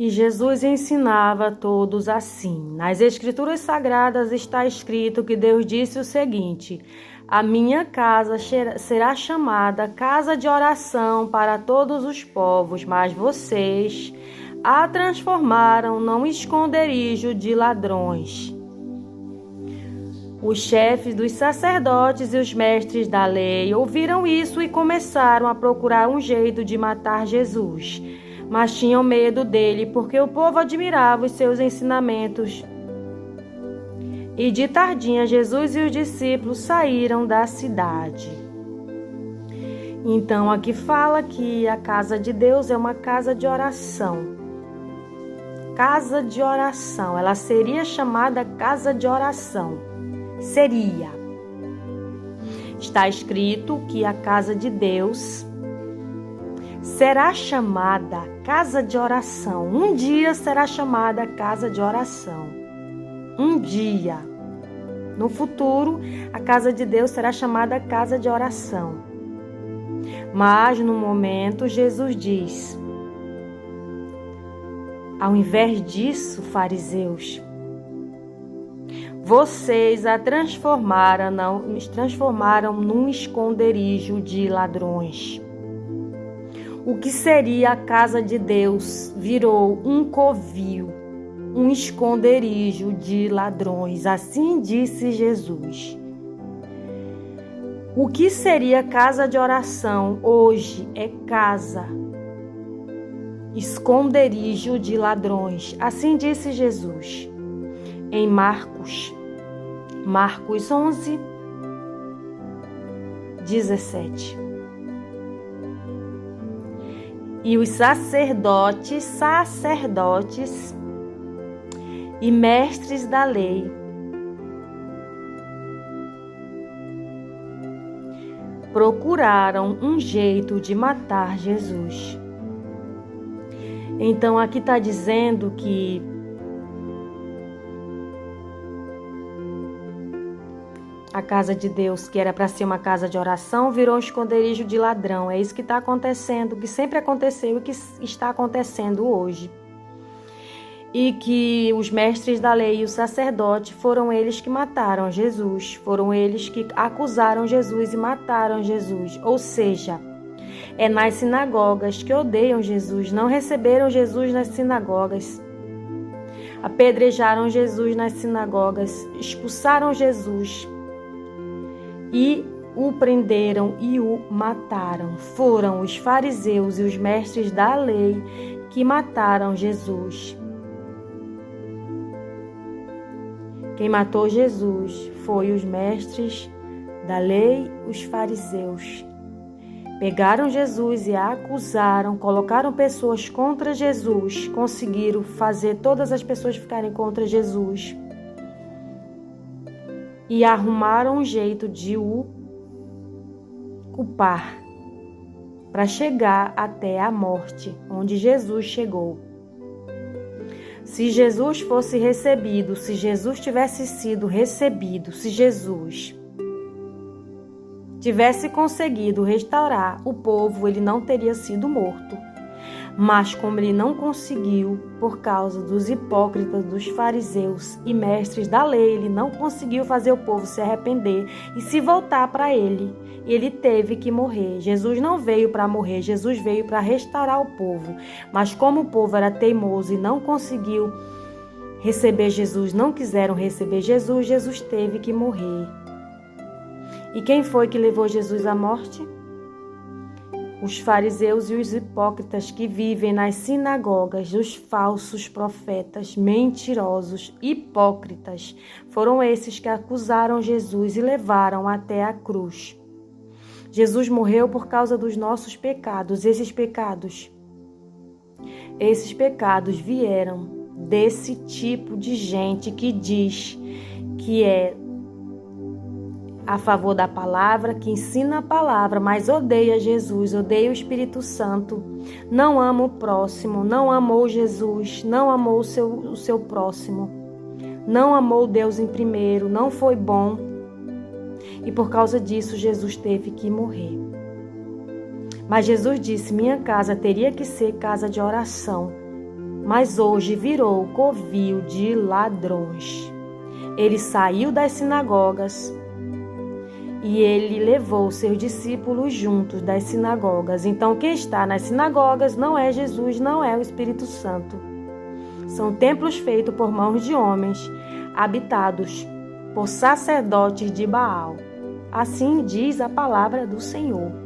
E Jesus ensinava a todos assim. Nas Escrituras Sagradas está escrito que Deus disse o seguinte: a minha casa será chamada casa de oração para todos os povos, mas vocês a transformaram num esconderijo de ladrões. Os chefes dos sacerdotes e os mestres da lei ouviram isso e começaram a procurar um jeito de matar Jesus. Mas tinham medo dele, porque o povo admirava os seus ensinamentos. E de tardinha, Jesus e os discípulos saíram da cidade. Então, aqui fala que a casa de Deus é uma casa de oração. Casa de oração. Ela seria chamada casa de oração. Seria. Está escrito que a casa de Deus será chamada casa de oração. Um dia será chamada casa de oração. Um dia. No futuro, a casa de Deus será chamada casa de oração. Mas, no momento, Jesus diz: ao invés disso, fariseus, vocês a transformaram num esconderijo de ladrões. O que seria a casa de Deus virou um covil, um esconderijo de ladrões. Assim disse Jesus. O que seria casa de oração hoje é casa, esconderijo de ladrões. Assim disse Jesus. Em Marcos 11, 17. E os sacerdotes e mestres da lei procuraram um jeito de matar Jesus. Então aqui está dizendo que a casa de Deus, que era para ser uma casa de oração, virou um esconderijo de ladrão. É isso que está acontecendo, que sempre aconteceu e que está acontecendo hoje. E que os mestres da lei e o sacerdote foram eles que mataram Jesus. Foram eles que acusaram Jesus e mataram Jesus. Ou seja, é nas sinagogas que odeiam Jesus, não receberam Jesus nas sinagogas. Apedrejaram Jesus nas sinagogas, expulsaram Jesus e o prenderam e o mataram. Foram os fariseus e os mestres da lei que mataram Jesus. Quem matou Jesus foi os mestres da lei, os fariseus. Pegaram Jesus e a acusaram, colocaram pessoas contra Jesus, conseguiram fazer todas as pessoas ficarem contra Jesus. E arrumaram um jeito de o culpar para chegar até a morte, onde Jesus chegou. Se Jesus fosse recebido, se Jesus tivesse sido recebido, se Jesus tivesse conseguido restaurar o povo, ele não teria sido morto. Mas como ele não conseguiu, por causa dos hipócritas, dos fariseus e mestres da lei, ele não conseguiu fazer o povo se arrepender e se voltar para ele. Ele teve que morrer. Jesus não veio para morrer, Jesus veio para restaurar o povo. Mas como o povo era teimoso e não conseguiu receber Jesus, não quiseram receber Jesus, Jesus teve que morrer. E quem foi que levou Jesus à morte? Os fariseus e os hipócritas que vivem nas sinagogas, os falsos profetas, mentirosos, hipócritas, foram esses que acusaram Jesus e levaram até a cruz. Jesus morreu por causa dos nossos pecados. Esses pecados vieram desse tipo de gente que diz que é a favor da palavra, que ensina a palavra, mas odeia Jesus, odeia o Espírito Santo, não ama o próximo, não amou Jesus, não amou o seu próximo, não amou Deus em primeiro, não foi bom. E por causa disso, Jesus teve que morrer. Mas Jesus disse: minha casa teria que ser casa de oração. mas hoje virou covil de ladrões. Ele saiu das sinagogas e ele levou seus discípulos juntos das sinagogas. Então, quem está nas sinagogas não é Jesus, não é o Espírito Santo. São templos feitos por mãos de homens, habitados por sacerdotes de Baal. Assim diz a palavra do Senhor.